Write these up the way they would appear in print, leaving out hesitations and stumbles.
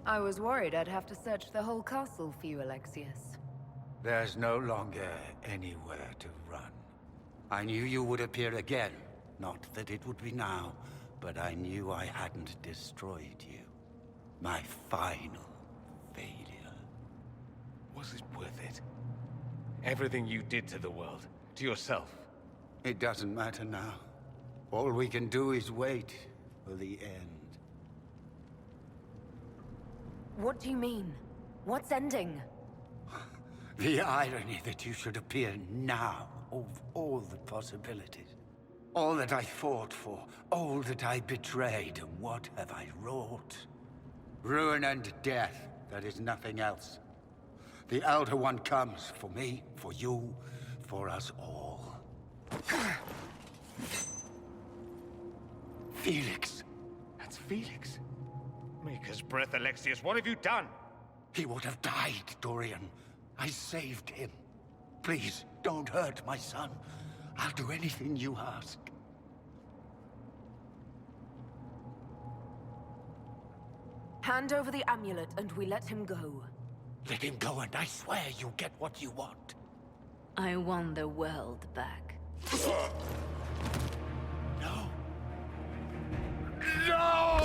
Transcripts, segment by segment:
I was worried I'd have to search the whole castle for you, Alexius. There's no longer anywhere to run. I knew you would appear again. Not that it would be now, but I knew I hadn't destroyed you. My final failure. Was it worth it? Everything you did to the world, to yourself. It doesn't matter now. All we can do is wait for the end. What do you mean? What's ending? The irony that you should appear now, of all the possibilities. All that I fought for, all that I betrayed, and what have I wrought? Ruin and death, that is nothing else. The Elder One comes for me, for you, for us all. Felix. That's Felix. Maker's breath, Alexius, what have you done? He would have died, Dorian. I saved him. Please, don't hurt my son. I'll do anything you ask. Hand over the amulet and we let him go. Let him go and I swear you get what you want. I want the world back. No. No!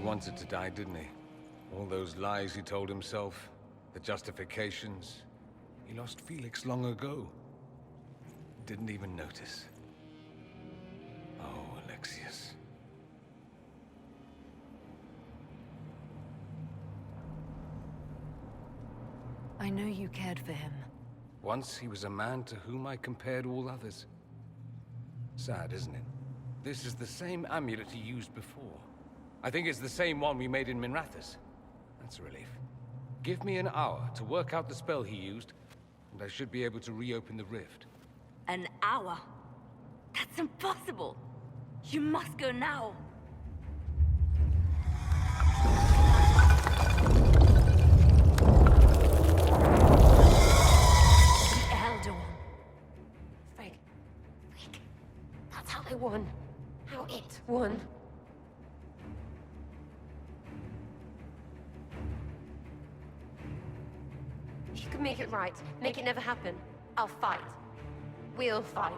Wanted to die, didn't he? All those lies he told himself, the justifications. He lost Felix long ago. Didn't even notice. I know you cared for him. Once he was a man to whom I compared all others. Sad, isn't it? This is the same amulet he used before. I think it's the same one we made in Minrathous. That's a relief. Give me an hour to work out the spell he used, and I should be able to reopen the rift. An hour? That's impossible! You must go now! The Elder One. Frigg. That's how they won. How it won. If you can make it right, make it never happen, I'll fight. We'll fight.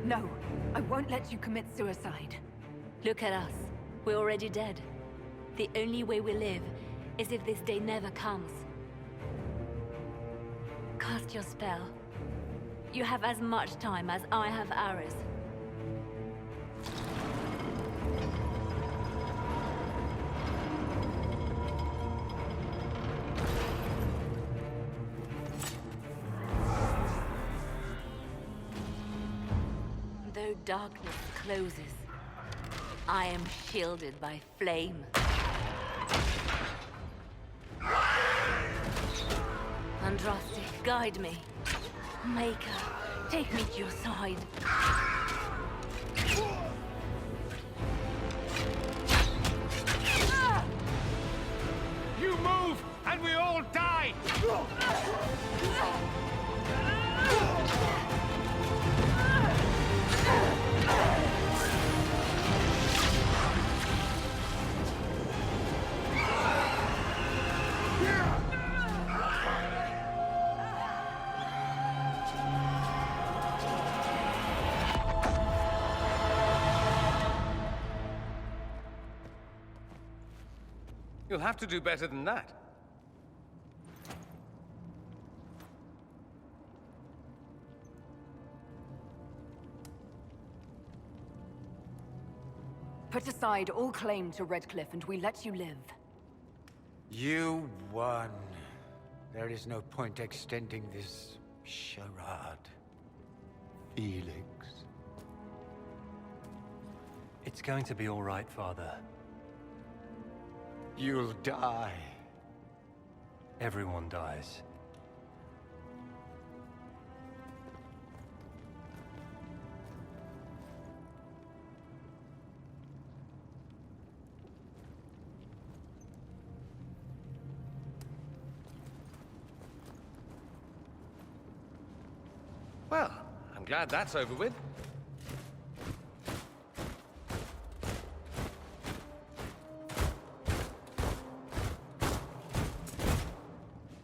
No, I won't let you commit suicide. Look at us. We're already dead. The only way we live is if this day never comes. Cast your spell. You have as much time as I have hours. Though darkness closes, I am shielded by flame. Andraste, guide me. Maker, take me to your side. You move, and we all die! You'll have to do better than that. Put aside all claim to Redcliffe and we let you live. You won. There is no point extending this charade. Felix. It's going to be all right, Father. You'll die. Everyone dies. Well, I'm glad that's over with.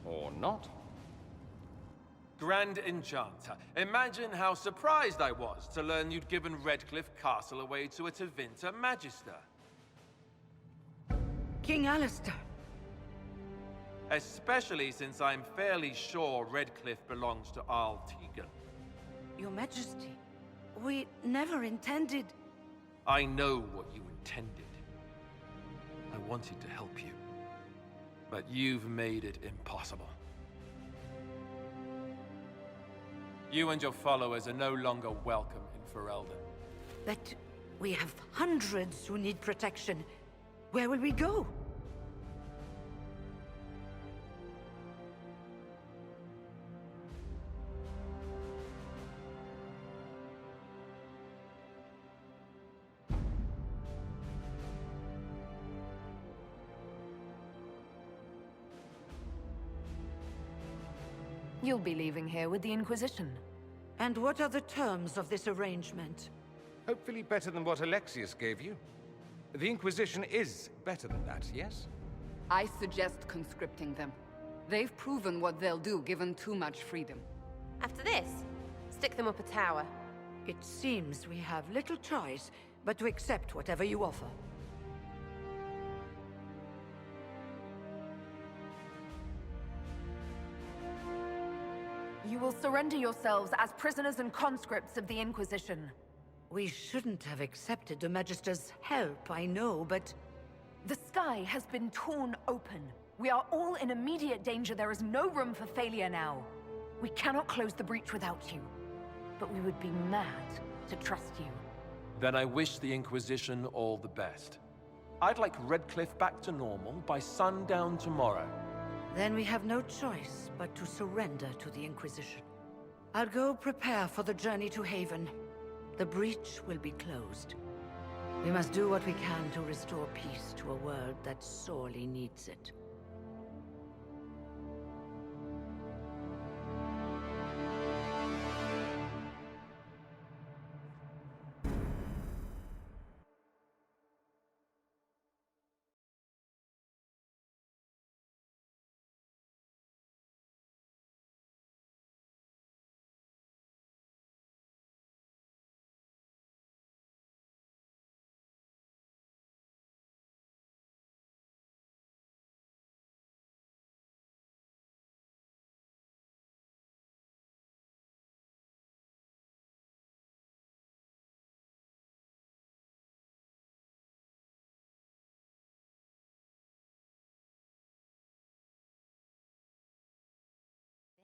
Or not. Grand Enchanter, imagine how surprised I was to learn you'd given Redcliffe Castle away to a Tevinter Magister. King Alistair. Especially since I'm fairly sure Redcliffe belongs to Arl Tegan. Your Majesty, we never intended... I know what you intended. I wanted to help you. But you've made it impossible. You and your followers are no longer welcome in Ferelden. But we have hundreds who need protection. Where will we go? You'll be leaving here with the Inquisition. And what are the terms of this arrangement? Hopefully better than what Alexius gave you. The Inquisition is better than that, yes? I suggest conscripting them. They've proven what they'll do given too much freedom. After this, stick them up a tower. It seems we have little choice but to accept whatever you offer. You will surrender yourselves as prisoners and conscripts of the Inquisition. We shouldn't have accepted the Magister's help, I know, but... The sky has been torn open. We are all in immediate danger. There is no room for failure now. We cannot close the breach without you. But we would be mad to trust you. Then I wish the Inquisition all the best. I'd like Redcliffe back to normal by sundown tomorrow. Then we have no choice but to surrender to the Inquisition. I'll go prepare for the journey to Haven. The breach will be closed. We must do what we can to restore peace to a world that sorely needs it.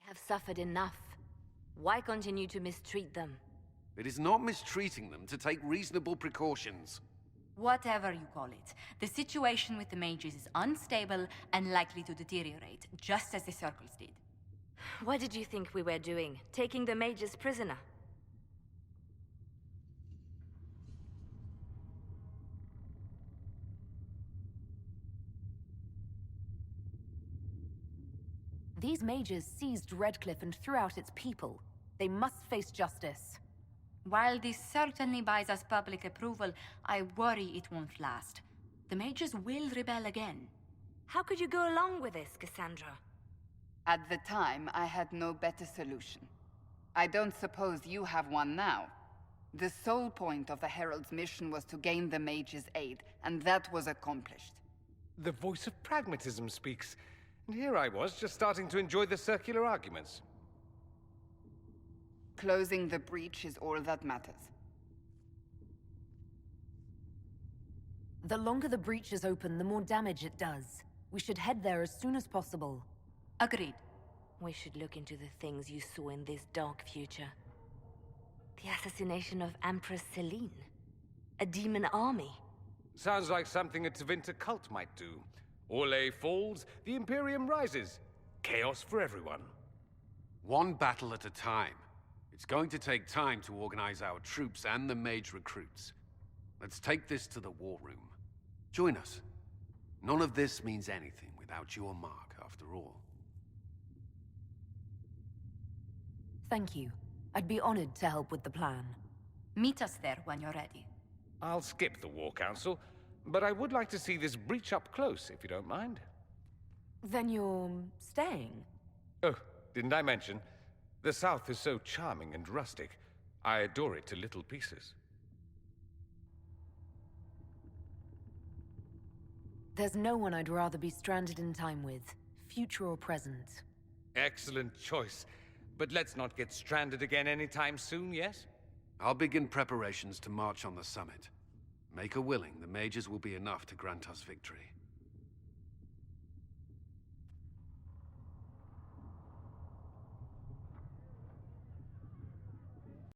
They have suffered enough. Why continue to mistreat them? It is not mistreating them to take reasonable precautions. Whatever you call it, the situation with the mages is unstable and likely to deteriorate, just as the circles did. What did you think we were doing? Taking the mages prisoner? These mages seized Redcliffe and threw out its people. They must face justice. While this certainly buys us public approval, I worry it won't last. The mages will rebel again. How could you go along with this, Cassandra? At the time, I had no better solution. I don't suppose you have one now. The sole point of the Herald's mission was to gain the mage's aid, and that was accomplished. The voice of pragmatism speaks. And here I was, just starting to enjoy the circular arguments. Closing the breach is all that matters. The longer the breach is open, the more damage it does. We should head there as soon as possible. Agreed. We should look into the things you saw in this dark future. The assassination of Empress Celine. A demon army. Sounds like something a Tevinter cult might do. Orlais falls, the Imperium rises. Chaos for everyone. One battle at a time. It's going to take time to organize our troops and the mage recruits. Let's take this to the war room. Join us. None of this means anything without your mark, after all. Thank you. I'd be honored to help with the plan. Meet us there when you're ready. I'll skip the War Council, but I would like to see this breach up close, if you don't mind. Then you're staying? Oh, didn't I mention? The South is so charming and rustic. I adore it to little pieces. There's no one I'd rather be stranded in time with, future or present. Excellent choice. But let's not get stranded again anytime soon, yes? I'll begin preparations to march on the summit. Make a willing, the mages will be enough to grant us victory.